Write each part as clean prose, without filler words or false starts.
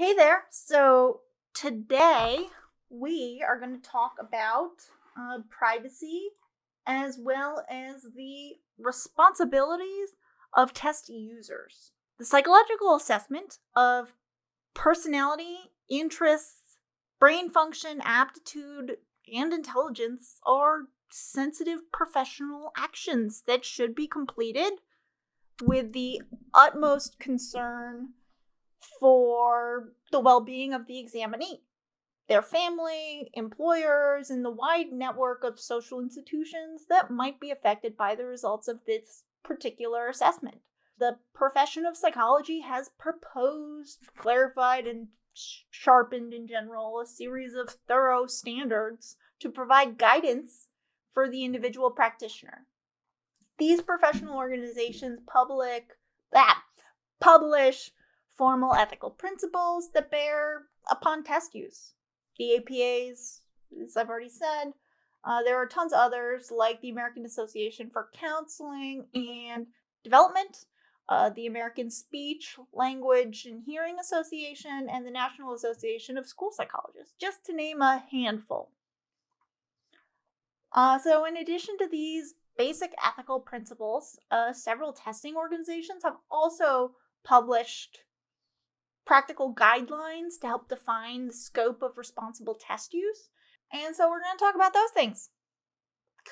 Hey there. So today we are going to talk about privacy as well as the responsibilities of test users. The psychological assessment of personality, interests, brain function, aptitude, and intelligence are sensitive professional actions that should be completed with the utmost concern for the well being of the examinee, their family, employers, and the wide network of social institutions that might be affected by the results of this particular assessment. The profession of psychology has proposed, clarified, and sharpened in general a series of thorough standards to provide guidance for the individual practitioner. These professional organizations publish formal ethical principles that bear upon test use. The APAs, as I've already said, there are tons of others like the American Association for Counseling and Development, the American Speech, Language, and Hearing Association, and the National Association of School Psychologists, just to name a handful. So in addition to these basic ethical principles, several testing organizations have also published practical guidelines to help define the scope of responsible test use. And so we're going to talk about those things.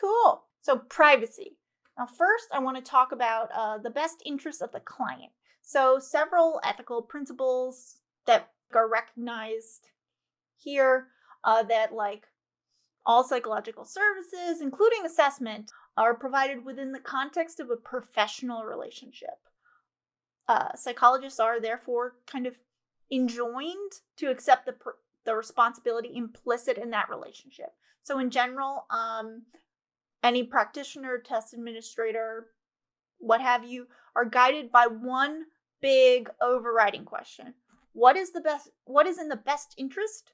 Cool. So privacy. Now first, I want to talk about the best interests of the client. So several ethical principles that are recognized here that all psychological services, including assessment, are provided within the context of a professional relationship. Psychologists are therefore kind of enjoined to accept the responsibility implicit in that relationship. So in general, any practitioner, test administrator, what have you, are guided by one big overriding question. What is in the best interest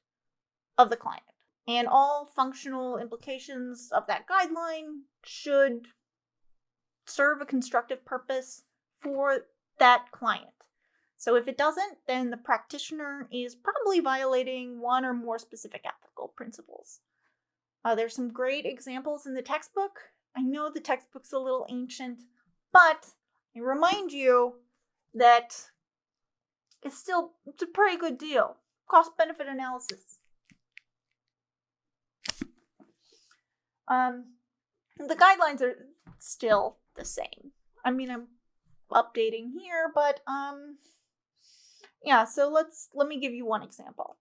of the client? And all functional implications of that guideline should serve a constructive purpose for that client. So if it doesn't, then the practitioner is probably violating one or more specific ethical principles. There's some great examples in the textbook. I know the textbook's a little ancient, but I remind you that it's a pretty good deal. Cost-benefit analysis. The guidelines are still the same. I mean, I'm updating here, but so let me give you one example.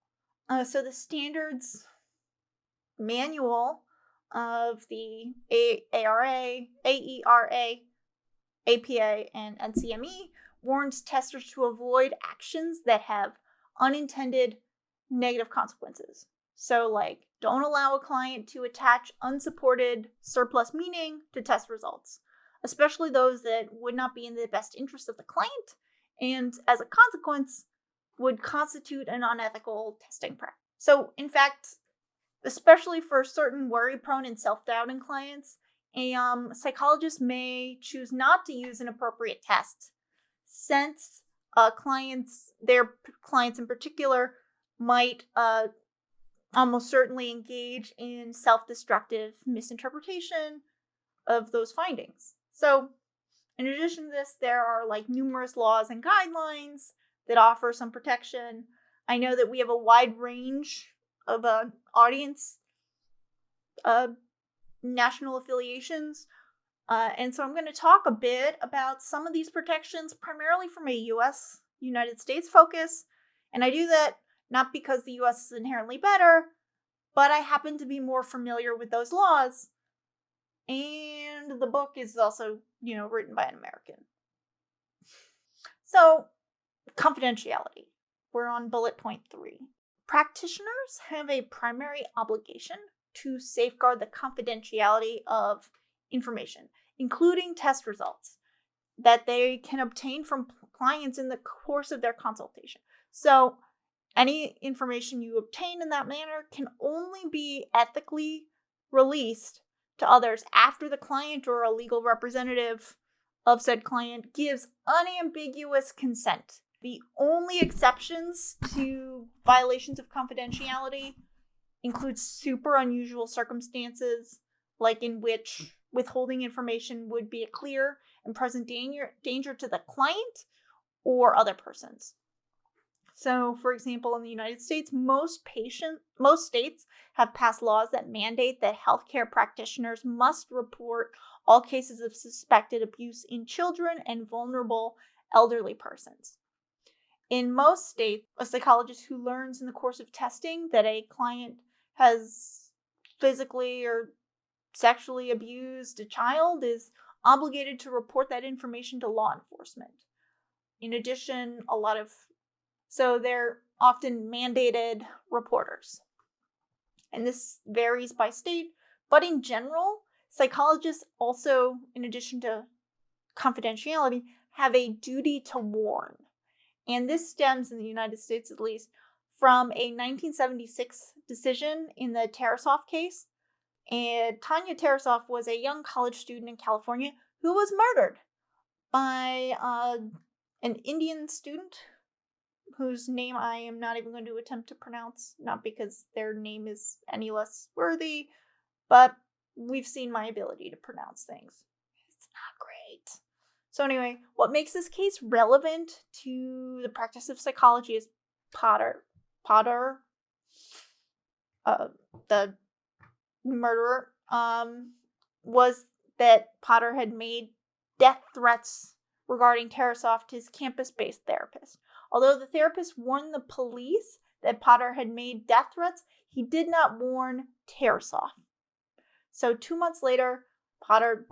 So the standards manual of the ARA, AERA, APA, and NCME warns testers to avoid actions that have unintended negative consequences. So don't allow a client to attach unsupported surplus meaning to test results, especially those that would not be in the best interest of the client and, as a consequence, would constitute an unethical testing practice. So, in fact, especially for certain worry-prone and self-doubting clients, a psychologist may choose not to use an appropriate test, since their clients in particular, might almost certainly engage in self-destructive misinterpretation of those findings. So, in addition to this, there are numerous laws and guidelines that offer some protection. I know that we have a wide range of audience national affiliations, and so I'm going to talk a bit about some of these protections, primarily from a United States focus, and I do that not because the US is inherently better, but I happen to be more familiar with those laws. And the book is also, written by an American. So, confidentiality. We're on bullet point 3. Practitioners have a primary obligation to safeguard the confidentiality of information, including test results, that they can obtain from clients in the course of their consultation. So, any information you obtain in that manner can only be ethically released to others after the client or a legal representative of said client gives unambiguous consent. The only exceptions to violations of confidentiality include super unusual circumstances, like in which withholding information would be a clear and present danger to the client or other persons. So, for example, in the United States, most states have passed laws that mandate that healthcare practitioners must report all cases of suspected abuse in children and vulnerable elderly persons. In most states, a psychologist who learns in the course of testing that a client has physically or sexually abused a child is obligated to report that information to law enforcement. In addition, so they're often mandated reporters. And this varies by state, but in general, psychologists also, in addition to confidentiality, have a duty to warn. And this stems, in the United States at least, from a 1976 decision in the Tarasoff case. And Tanya Tarasoff was a young college student in California who was murdered by an Indian student whose name I am not even going to attempt to pronounce, not because their name is any less worthy, but we've seen my ability to pronounce things. It's not great. So anyway, what makes this case relevant to the practice of psychology is Potter, the murderer, was that Potter had made death threats regarding Tarasoff to his campus-based therapist. Although the therapist warned the police that Potter had made death threats, he did not warn Tarasoff. So 2 months later, Potter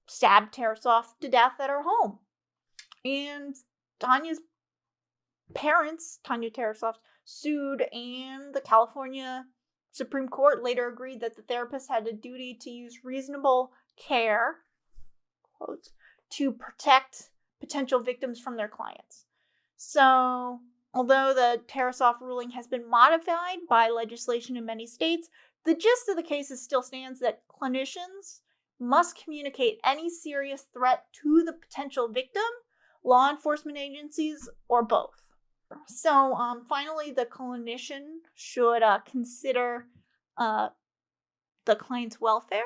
stabbed Tarasoff to death at her home. And Tanya's parents, Tanya Tarasoff, sued, and the California Supreme Court later agreed that the therapist had a duty to use reasonable care, quotes, to protect potential victims from their clients. So, although the Tarasoff ruling has been modified by legislation in many states, the gist of the case still stands that clinicians must communicate any serious threat to the potential victim, law enforcement agencies, or both. So, finally, the clinician should consider the client's welfare.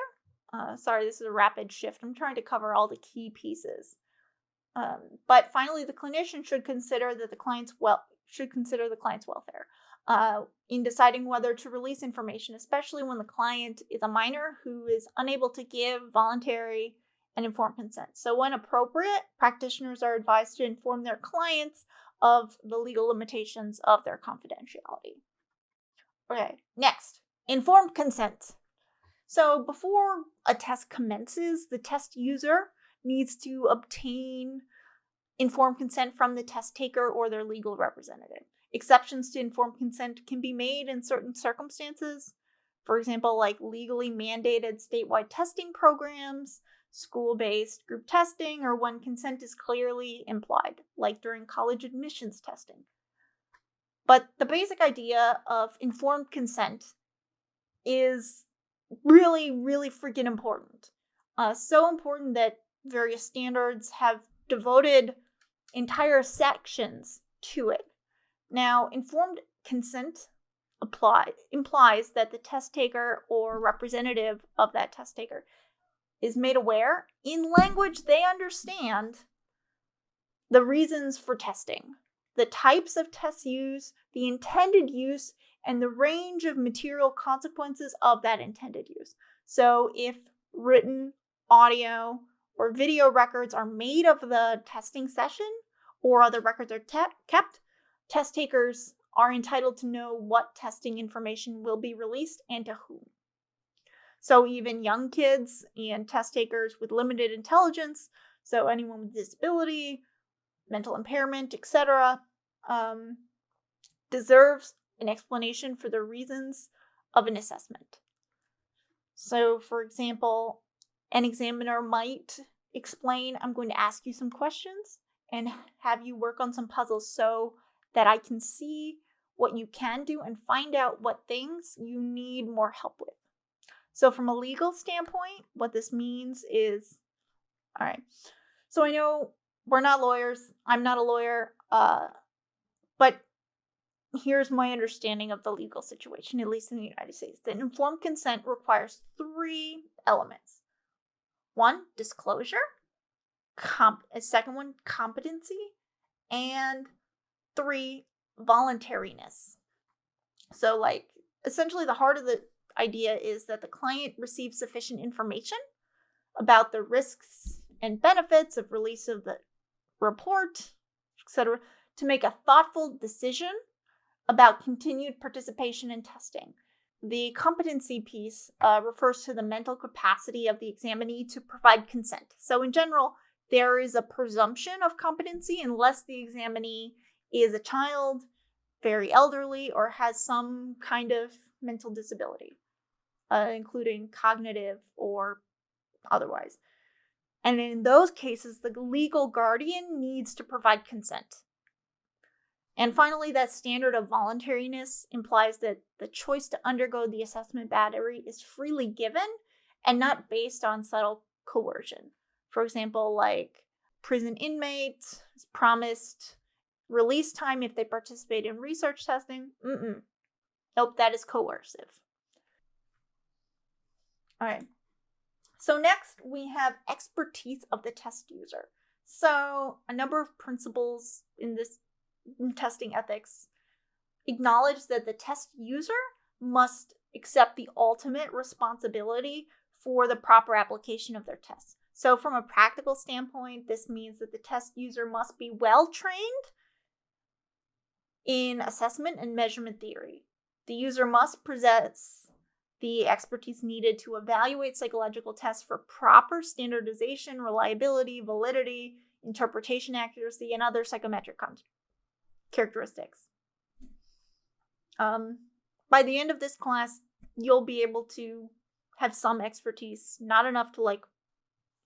Sorry, this is a rapid shift. I'm trying to cover all the key pieces. But finally, the clinician should consider the client's welfare in deciding whether to release information, especially when the client is a minor who is unable to give voluntary and informed consent. So when appropriate, practitioners are advised to inform their clients of the legal limitations of their confidentiality. Okay, next, informed consent. So before a test commences, the test user needs to obtain informed consent from the test taker or their legal representative. Exceptions to informed consent can be made in certain circumstances. For example, like legally mandated statewide testing programs, school-based group testing, or when consent is clearly implied, like during college admissions testing. But the basic idea of informed consent is really, really freaking important. So important that various standards have devoted entire sections to it. Now, informed consent implies that the test taker or representative of that test taker is made aware, in language they understand, the reasons for testing, the types of tests used, the intended use, and the range of material consequences of that intended use. So if written, audio, or video records are made of the testing session, or other records are kept, test takers are entitled to know what testing information will be released and to whom. So even young kids and test takers with limited intelligence, so anyone with disability, mental impairment, etc., deserves an explanation for the reasons of an assessment. So, for example, an examiner might explain, I'm going to ask you some questions and have you work on some puzzles so that I can see what you can do and find out what things you need more help with. So from a legal standpoint, what this means is, all right, so I know we're not lawyers. I'm not a lawyer. But here's my understanding of the legal situation, at least in the United States, that informed consent requires 3 elements. 1, disclosure. Second one, competency. And 3, voluntariness. So, like, essentially the heart of the idea is that the client receives sufficient information about the risks and benefits of release of the report, etc., to make a thoughtful decision about continued participation in testing. The competency piece refers to the mental capacity of the examinee to provide consent. So in general, there is a presumption of competency unless the examinee is a child, very elderly, or has some kind of mental disability, including cognitive or otherwise. And in those cases, the legal guardian needs to provide consent. And finally, that standard of voluntariness implies that the choice to undergo the assessment battery is freely given and not based on subtle coercion. For example, like prison inmates promised release time if they participate in research testing. Nope, that is coercive. All right. So next, we have expertise of the test user. So a number of principles in this testing ethics acknowledge that the test user must accept the ultimate responsibility for the proper application of their tests. So from a practical standpoint, this means that the test user must be well trained in assessment and measurement theory. The user must possess the expertise needed to evaluate psychological tests for proper standardization, reliability, validity, interpretation accuracy, and other psychometric characteristics. By the end of this class, you'll be able to have some expertise, not enough to like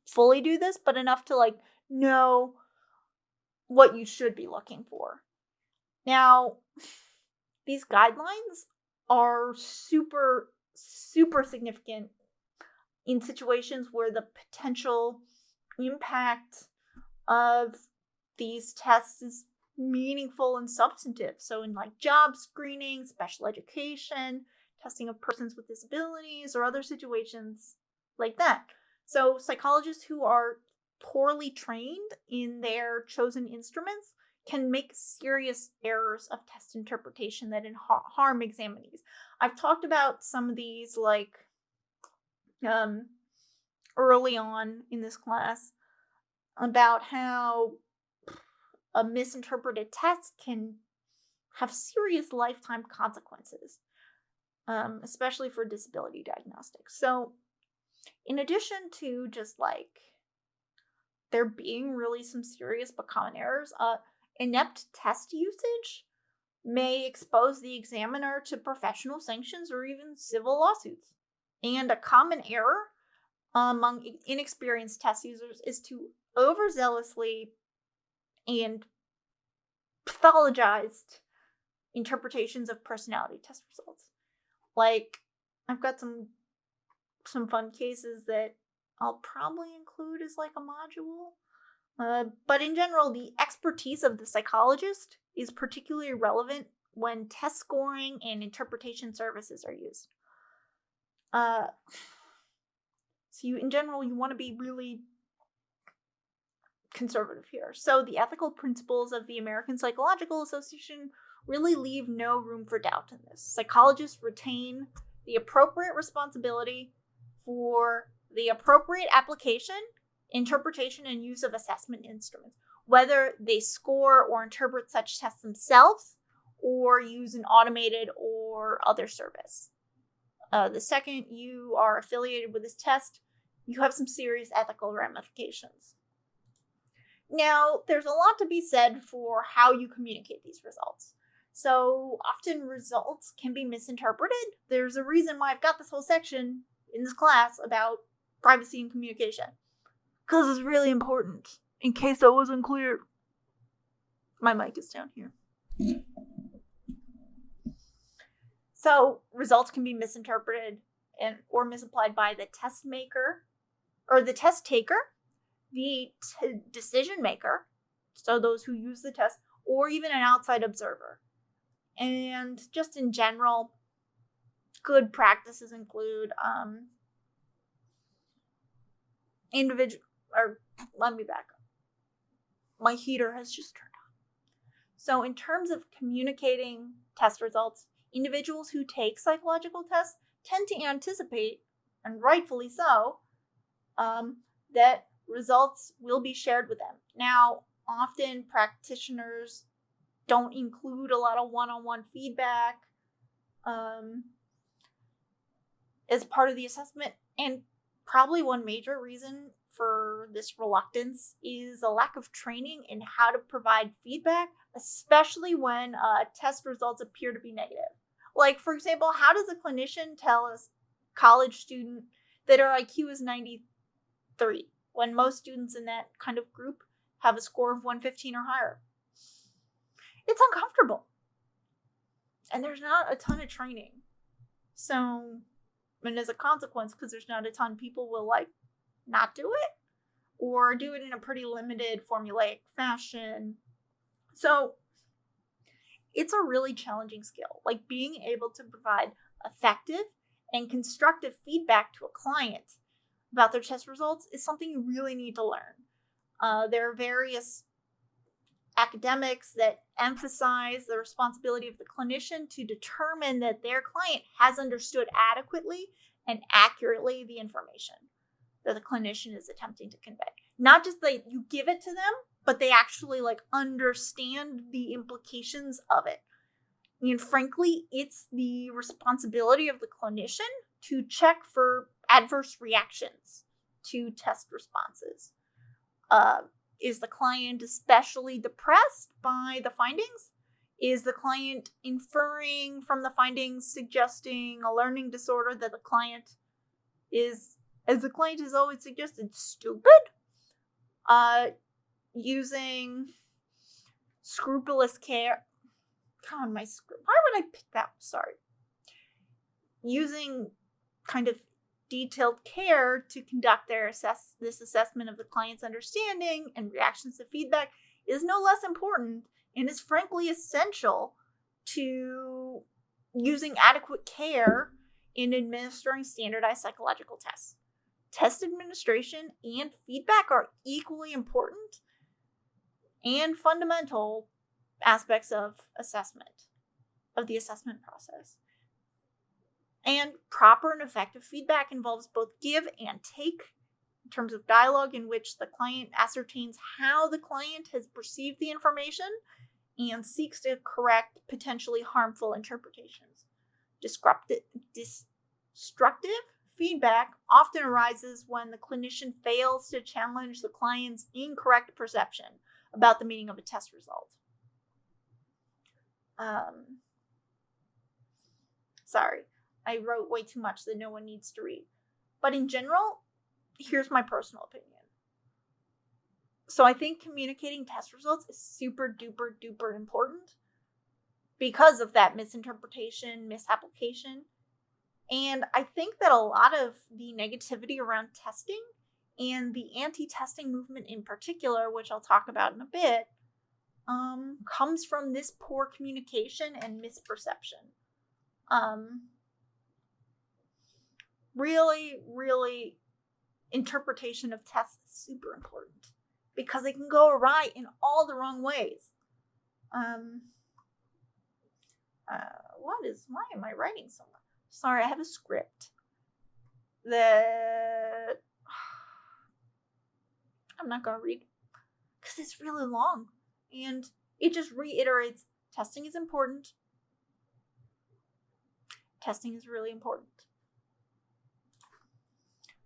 fully do this, but enough to like know what you should be looking for. Now, these guidelines are super significant in situations where the potential impact of these tests is meaningful and substantive. So in like job screening, special education, testing of persons with disabilities, or other situations like that. So psychologists who are poorly trained in their chosen instruments can make serious errors of test interpretation that harm examinees. I've talked about some of these like early on in this class about how a misinterpreted test can have serious lifetime consequences, especially for disability diagnostics. So in addition to just like there being really some serious but common errors, inept test usage may expose the examiner to professional sanctions or even civil lawsuits. And a common error among inexperienced test users is to overzealously and pathologized interpretations of personality test results. Like, I've got some fun cases that I'll probably include as like a module. But in general, the expertise of the psychologist is particularly relevant when test scoring and interpretation services are used. So in general, you want to be really conservative here. So the ethical principles of the American Psychological Association really leave no room for doubt in this. Psychologists retain the appropriate responsibility for the appropriate application, interpretation, and use of assessment instruments, whether they score or interpret such tests themselves or use an automated or other service. The second you are affiliated with this test, you have some serious ethical ramifications. Now, there's a lot to be said for how you communicate these results. So often results can be misinterpreted. There's a reason why I've got this whole section in this class about privacy and communication, because it's really important, in case that wasn't clear. My mic is down here. So results can be misinterpreted or misapplied by the test maker or the test taker, the decision maker, so those who use the test, or even an outside observer. And just in general, good practices include let me back up. My heater has just turned on. So in terms of communicating test results, individuals who take psychological tests tend to anticipate, and rightfully so, that results will be shared with them. Now, often practitioners don't include a lot of one-on-one feedback as part of the assessment, and probably one major reason for this reluctance is a lack of training in how to provide feedback, especially when test results appear to be negative. Like, for example, how does a clinician tell a college student that her IQ is 93 when most students in that kind of group have a score of 115 or higher? It's uncomfortable. And there's not a ton of training. So, and as a consequence, because there's not a ton, people will not do it or do it in a pretty limited formulaic fashion. So it's a really challenging skill. Like, being able to provide effective and constructive feedback to a client about their test results is something you really need to learn. There are various academics that emphasize the responsibility of the clinician to determine that their client has understood adequately and accurately the information that the clinician is attempting to convey. Not just that you give it to them, but they actually understand the implications of it. And frankly, it's the responsibility of the clinician to check for adverse reactions to test responses. Is the client especially depressed by the findings? Is the client inferring from the findings, suggesting a learning disorder that the client is, as the client has always suggested, stupid? Using scrupulous care. God, why would I pick that? Sorry. Using kind of detailed care to conduct this assessment of the client's understanding and reactions to feedback is no less important and is frankly essential to using adequate care in administering standardized psychological tests. Test administration and feedback are equally important and fundamental aspects of the assessment process. And proper and effective feedback involves both give and take in terms of dialogue in which the client ascertains how the client has perceived the information and seeks to correct potentially harmful interpretations. Destructive feedback often arises when the clinician fails to challenge the client's incorrect perception about the meaning of a test result. Sorry, I wrote way too much that no one needs to read. But in general, here's my personal opinion. So I think communicating test results is super duper duper important because of that misinterpretation, misapplication. And I think that a lot of the negativity around testing and the anti-testing movement in particular, which I'll talk about in a bit, comes from this poor communication and misperception. Really, interpretation of tests is super important because they can go awry in all the wrong ways. Why am I writing so much? Sorry, I have a script that I'm not going to read because it's really long and it just reiterates testing is important. Testing is really important.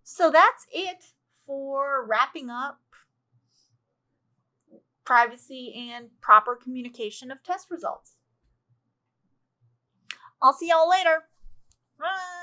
So that's it for wrapping up privacy and proper communication of test results. I'll see y'all later. Bye.